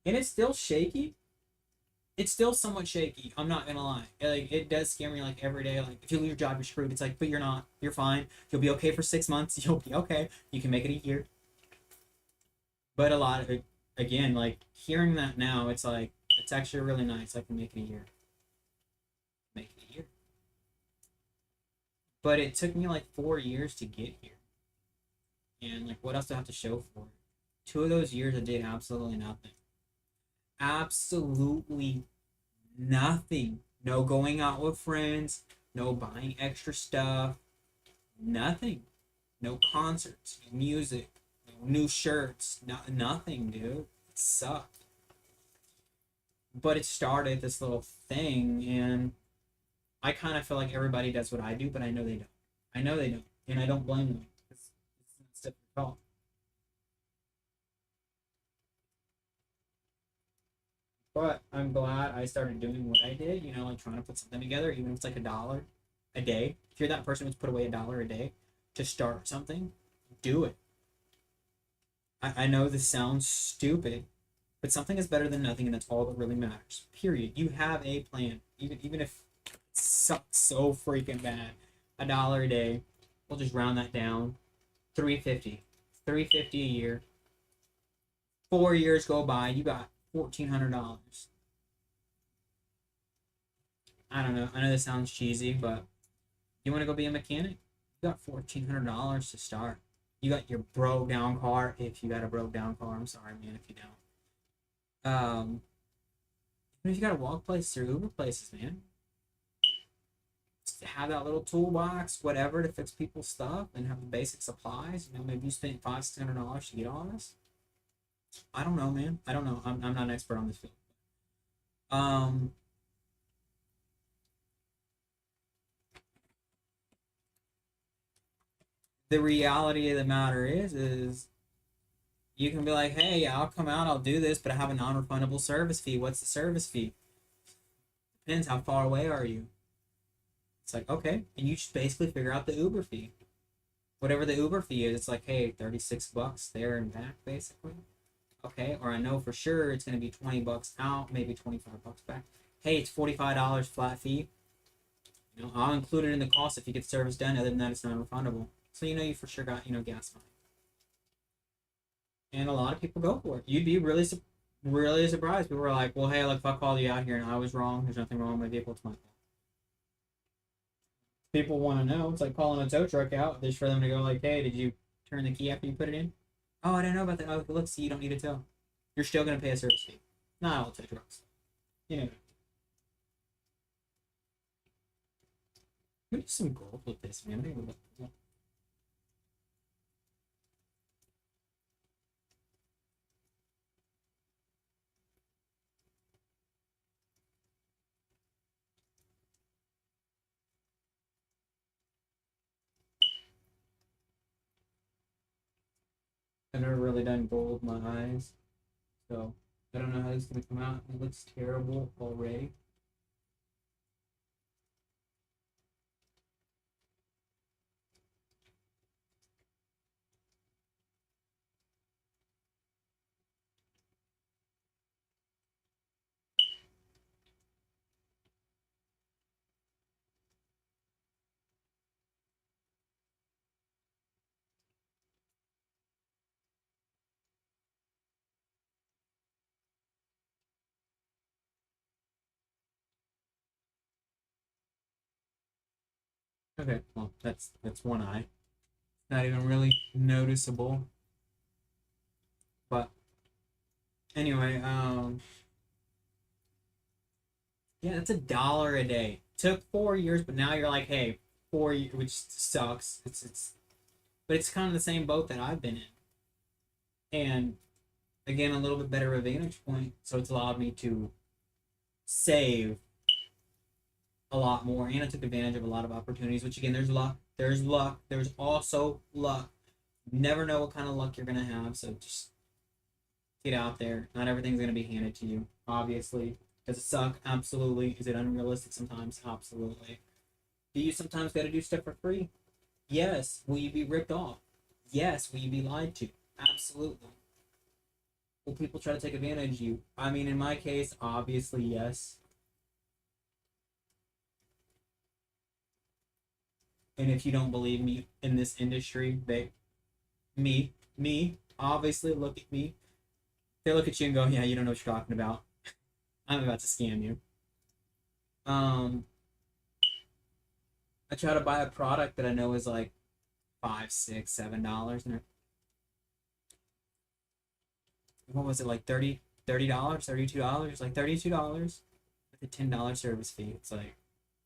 Speaker 1: and it's still shaky. It's still somewhat shaky. I'm not gonna lie. Like it does scare me like every day. Like if you lose your job, you're screwed. It's like, but you're not. You're fine. You'll be okay for 6 months. You'll be okay. You can make it a year. But a lot of it, again, like hearing that now, it's like it's actually really nice. I can make it a year. Make it a year. But it took me like 4 years to get here. And like what else do I have to show for it? 2 of those years I did absolutely nothing. Absolutely nothing. No going out with friends, no buying extra stuff, nothing. No concerts, no music, no new shirts, nothing, dude. It sucked. But it started this little thing, and I kind of feel like everybody does what I do, but I know they don't. I know they don't, and I don't blame them. It's not stuff at all. But I'm glad I started doing what I did, like trying to put something together, even if it's like $1 a day. If you're that person who's put away $1 a day to start something, do it. I know this sounds stupid, but something is better than nothing, and that's all that really matters. Period. You have a plan, even if it sucks so freaking bad. $1 a day. We'll just round that down. 350. 350 a year. 4 years go by. You got $1,400. I don't know. I know this sounds cheesy, but you want to go be a mechanic? You got $1,400 to start. You got your broke down car. If you got a broke down car, I'm sorry, man. If you don't, if you got to walk places or Uber places, man, just have that little toolbox, whatever, to fix people's stuff and have the basic supplies. Maybe you spent $500-$600 to get all this. I don't know, man. I don't know. I'm not an expert on this field. Um, the reality of the matter is you can be like, hey, I'll come out, I'll do this, but I have a non-refundable service fee. What's the service fee? Depends. How far away are you? It's like, okay, and you just basically figure out the Uber fee. Whatever the Uber fee is, it's like, hey, $36 there and back, basically. Okay, or I know for sure it's gonna be $20 out, maybe $25 back. Hey, it's $45 flat fee. I'll include it in the cost if you get service done. Other than that, it's non-refundable. So you for sure got gas money. And a lot of people go for it. You'd be really surprised. People were like, "Well, hey, look, if I called you out here and I was wrong, there's nothing wrong with my vehicle. It's my fault." People want to know. It's like calling a tow truck out just for them to go like, "Hey, did you turn the key after you put it in?" Oh, I didn't know about that. Oh, look, see, you don't need a tow. You're still gonna pay a service fee. Not all tow trucks. You know, we do some gold with this, man. I've never really done gold my eyes, so I don't know how this is gonna come out. It looks terrible already. Okay, well, that's one eye. Not even really noticeable. But anyway, yeah, that's $1 a day. Took 4 years, but now you're like, hey, 4 years, which sucks. But it's kind of the same boat that I've been in, and again, a little bit better of a vantage point. So it's allowed me to save a lot more, and I took advantage of a lot of opportunities. Which again, there's luck. There's luck. There's also luck. You never know what kind of luck you're gonna have. So just get out there. Not everything's gonna be handed to you. Obviously, does it suck? Absolutely. Is it unrealistic sometimes? Absolutely. Do you sometimes got to do stuff for free? Yes. Will you be ripped off? Yes. Will you be lied to? Absolutely. Will people try to take advantage of you? I mean, in my case, obviously, yes. And if you don't believe me in this industry, obviously, look at me. They look at you and go, yeah, you don't know what you're talking about. I'm about to scam you. Um, I try to buy a product that I know is like five, six, $7, and what was it like $30, $32, like $32 with a $10 service fee. It's like,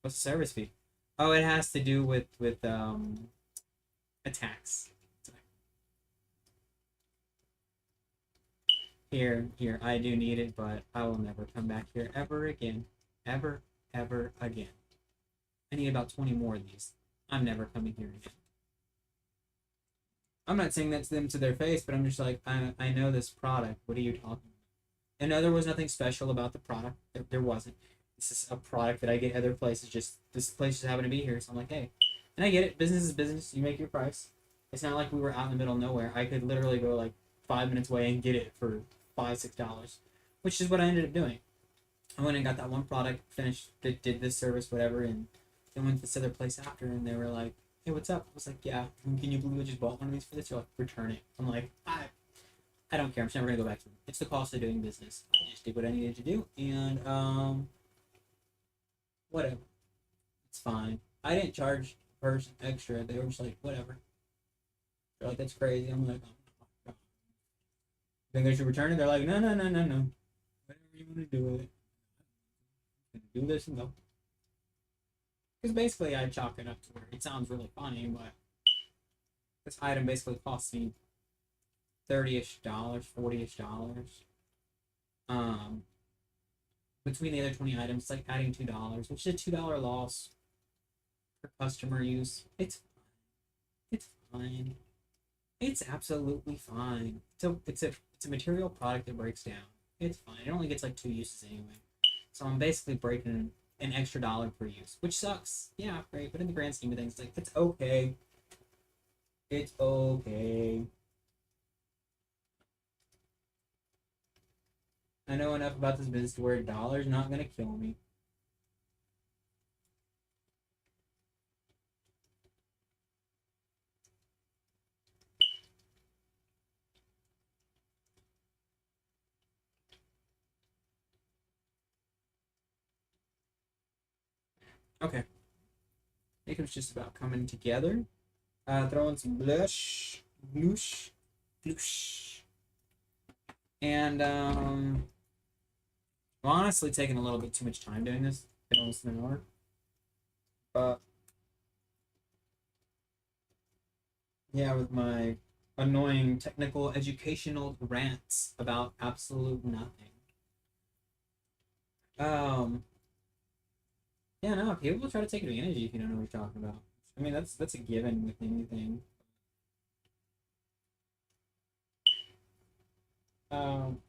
Speaker 1: what's the service fee? Oh, it has to do with a tax. Here, I do need it, but I will never come back here ever again. Ever, ever again. I need about 20 more of these. I'm never coming here again. I'm not saying that to them to their face, but I'm just like, I know this product. What are you talking about? And no, there was nothing special about the product. There wasn't. This is a product that I get other places. Just this place just happened to be here, so I'm like, hey. And I get it. Business is business. You make your price. It's not like we were out in the middle of nowhere. I could literally go like 5 minutes away and get it for $5, $6, which is what I ended up doing. I went and got that one product, finished, did this service, whatever, and then went to this other place after, and they were like, "Hey, what's up?" I was like, "Yeah, can you believe I just bought one of these for this?" They're like, "Return it." I'm like, I don't care. I'm just never gonna go back to them. It's the cost of doing business. I just did what I needed to do, and whatever. It's fine. I didn't charge the person extra. They were just like, whatever. They're like, that's crazy. I'm like, oh, think they should return it? They're like, no, no, no, no, no. Whatever you want to do with it. Do this and go. Because basically, I chalk it up to where it sounds really funny, but this item basically costs me 30-ish dollars, 40-ish dollars. Um, Between the other 20 items, it's like adding $2, which is a $2 loss for customer use. It's fine. It's absolutely fine. It's a material product that breaks down. It's fine. It only gets like two uses anyway. So I'm basically breaking an extra dollar per use, which sucks. Yeah, great. But in the grand scheme of things, it's like it's okay. It's okay. I know enough about this business to where a dollar's not gonna kill me. Okay. I think it was just about coming together. Throwing some blush, blush, and I'm honestly taking a little bit too much time doing this. Been almost an hour, but yeah, with my annoying technical educational rants about absolute nothing. Um, yeah, no, people will try to take advantage of you if you don't know what you're talking about. I mean, that's a given with anything. Um,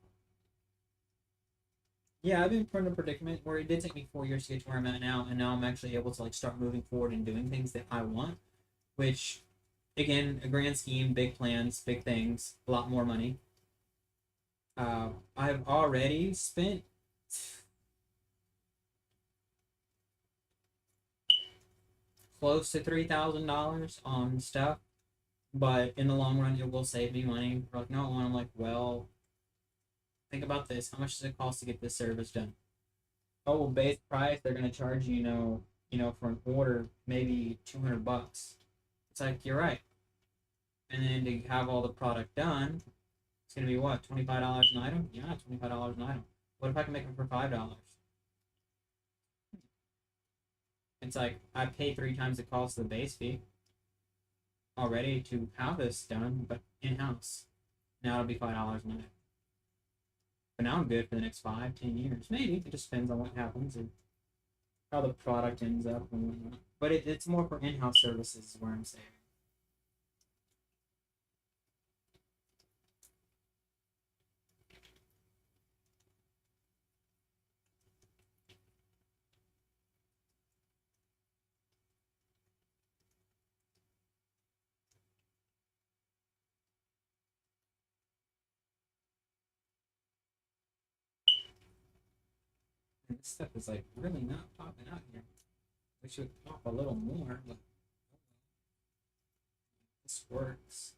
Speaker 1: yeah, I've been put in a predicament where it did take me 4 years to get to where I'm at now, and now I'm actually able to like start moving forward and doing things that I want, which again, a grand scheme, big plans, big things, a lot more money. I've already spent close to $3,000 on stuff, but in the long run, it will save me money. We're like, no, and I'm like, well, think about this. How much does it cost to get this service done? Oh, well, base price, they're gonna charge you, for an order, maybe $200. It's like, you're right. And then to have all the product done, it's gonna be what, $25 an item? Yeah, $25 an item. What if I can make them for $5? It's like I pay three times the cost of the base fee already to have this done, but in house. Now it'll be $5 an item. But now I'm good for the next 5, 10 years. Maybe. It just depends on what happens and how the product ends up and whatnot. But it's more for in-house services is where I'm saving. And this stuff is like really not popping out here. We should pop a little more, but this works.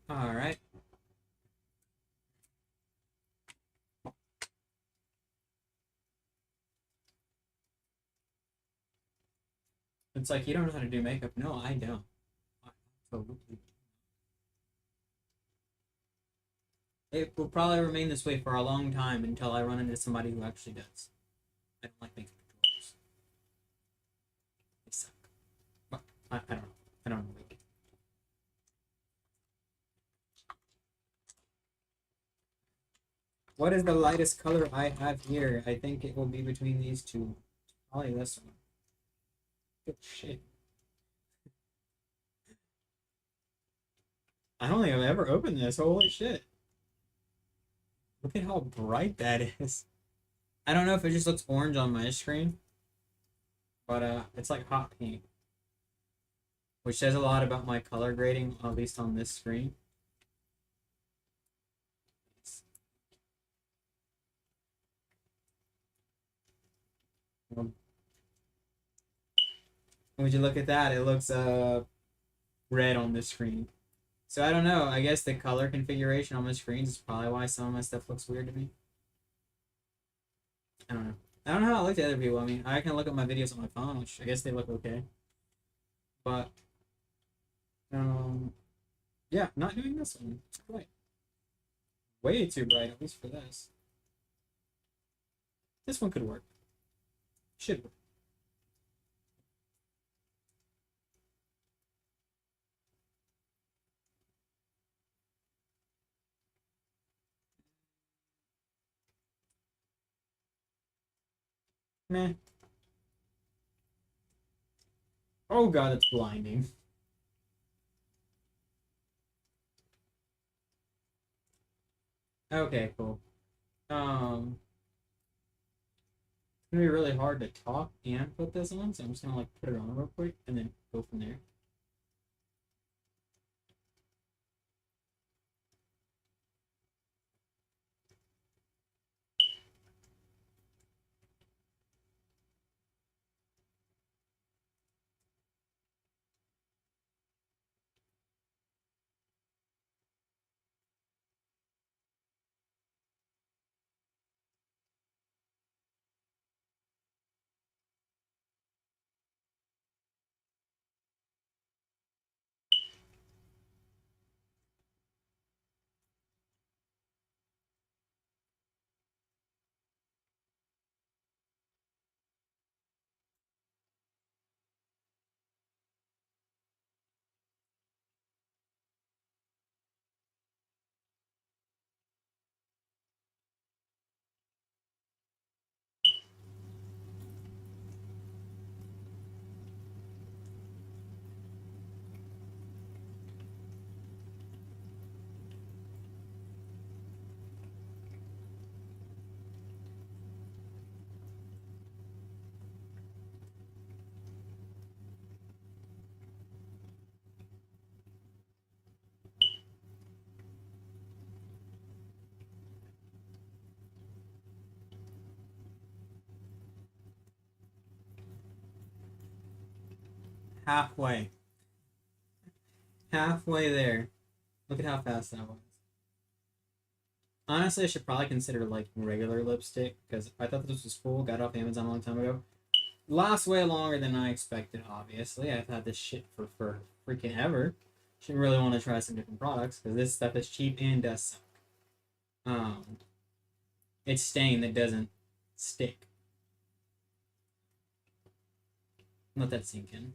Speaker 1: All right. It's like you don't know how to do makeup. No, I don't. I absolutely. It will probably remain this way for a long time until I run into somebody who actually does. I don't like makeup tutorials. They suck. But I don't know. I don't know. What is the lightest color I have here? I think it will be between these two. Probably this one. Good shit. I don't think I've ever opened this. Holy shit. Look at how bright that is. I don't know if it just looks orange on my screen, but it's like hot pink, which says a lot about my color grading, at least on this screen. Would you look at that? It looks red on this screen. So I don't know. I guess the color configuration on my screens is probably why some of my stuff looks weird to me. I don't know. I don't know how I look at other people. I mean, I can look at my videos on my phone, which I guess they look okay. But yeah, not doing this one. It's quite way too bright, at least for this. This one could work. Should work. Meh. Oh god, it's blinding. Okay, cool. It's gonna be really hard to talk and put this on, so I'm just gonna like put it on real quick and then go from there. halfway. Halfway there. Look at how fast that was. Honestly, I should probably consider like regular lipstick because I thought this was cool. Got it off Amazon a long time ago. Lasts way longer than I expected, obviously. I've had this shit for freaking ever. Should really want to try some different products because this stuff is cheap and does suck. It's stain that doesn't stick. Let that sink in.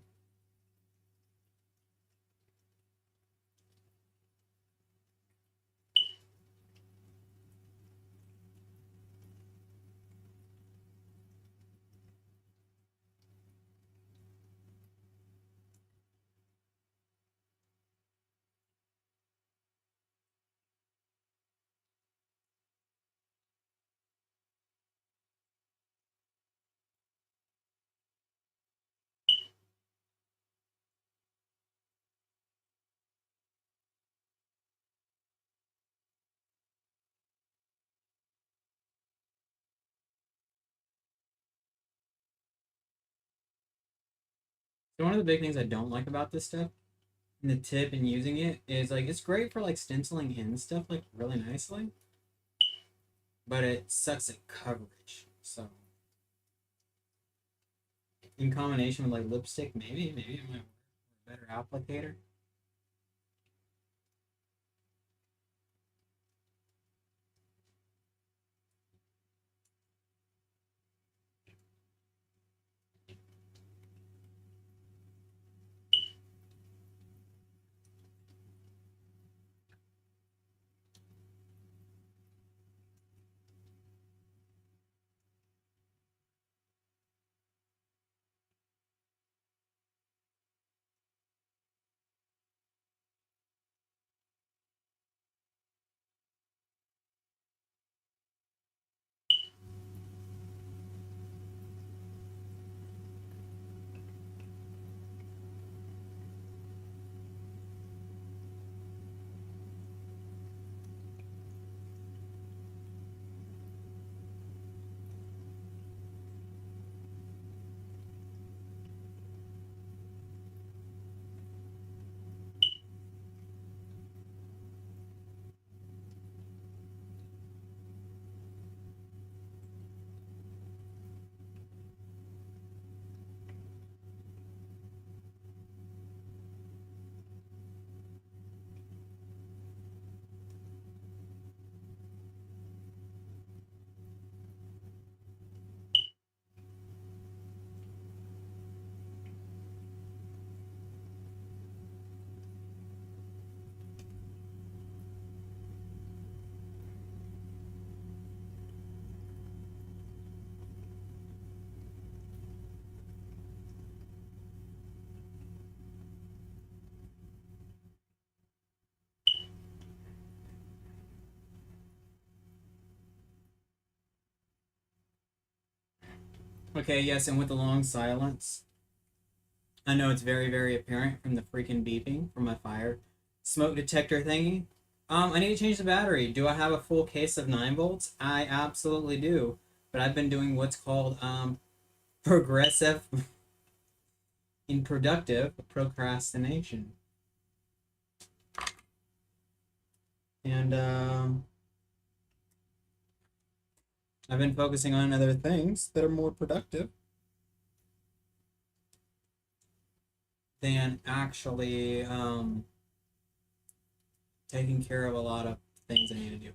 Speaker 1: So one of the big things I don't like about this stuff, and the tip in using it, is like it's great for like stenciling in stuff like really nicely, but it sucks at coverage. So in combination with like lipstick, maybe it might work. A better applicator. Okay, yes, and with the long silence, I know it's very apparent from the freaking beeping from my fire smoke detector thingy. I need to change the battery. Do I have a full case of 9 volts? I absolutely do. But I've been doing what's called progressive in productive procrastination. And I've been focusing on other things that are more productive than actually taking care of a lot of things I need to do.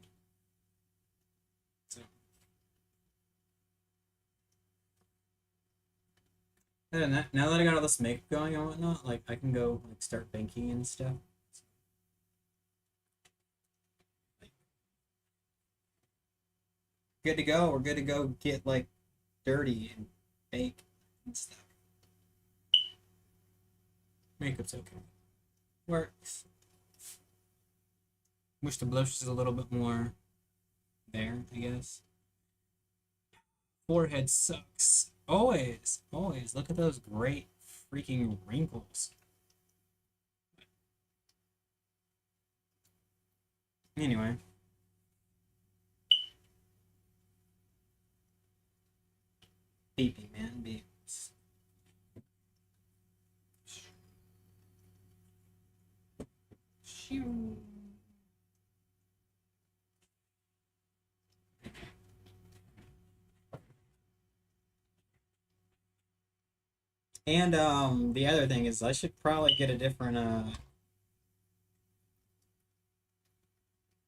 Speaker 1: So other than that, now that I got all this makeup going and whatnot, like I can go like start banking and stuff. Good to go. We're good to go get like dirty and bake and stuff. Makeup's okay. Works. Wish the blush is a little bit more there, I guess. Forehead sucks. Always. Look at those great freaking wrinkles. Anyway. Beeping, man. Beeps. And the other thing is I should probably get a different I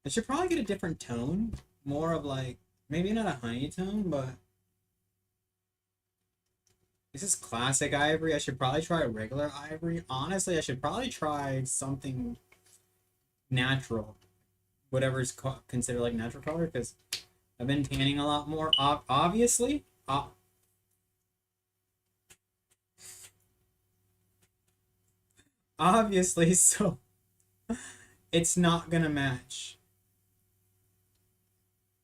Speaker 1: should probably get a different tone. More of like maybe not a honey tone, but this is classic ivory. I should probably try regular ivory. Honestly, I should probably try something natural, whatever's considered like natural color, because I've been tanning a lot more. Obviously, obviously, so it's not gonna match.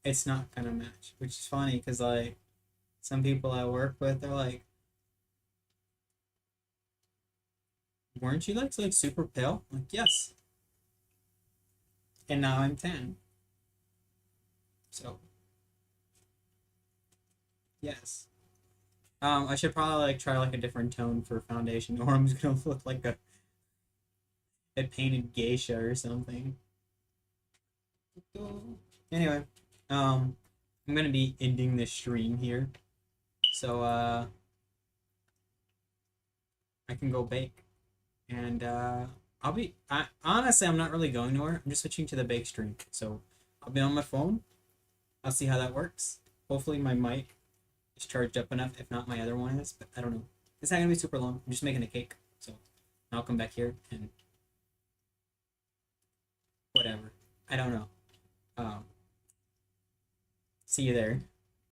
Speaker 1: It's not gonna match, which is funny because like some people I work with, they're like, "Weren't you like super pale?" I'm like, yes, and now I'm tan. So yes. I should probably like try like a different tone for foundation, or I'm just gonna look like a painted geisha or something. Anyway, I'm gonna be ending this stream here, so I can go bake, and honestly, I'm not really going nowhere. I'm just switching to the bake stream, so I'll be on my phone. I'll see how that works. Hopefully, my mic is charged up enough. If not, my other one is, but I don't know. It's not gonna be super long. I'm just making a cake, so I'll come back here and whatever. I don't know. Um, See you there.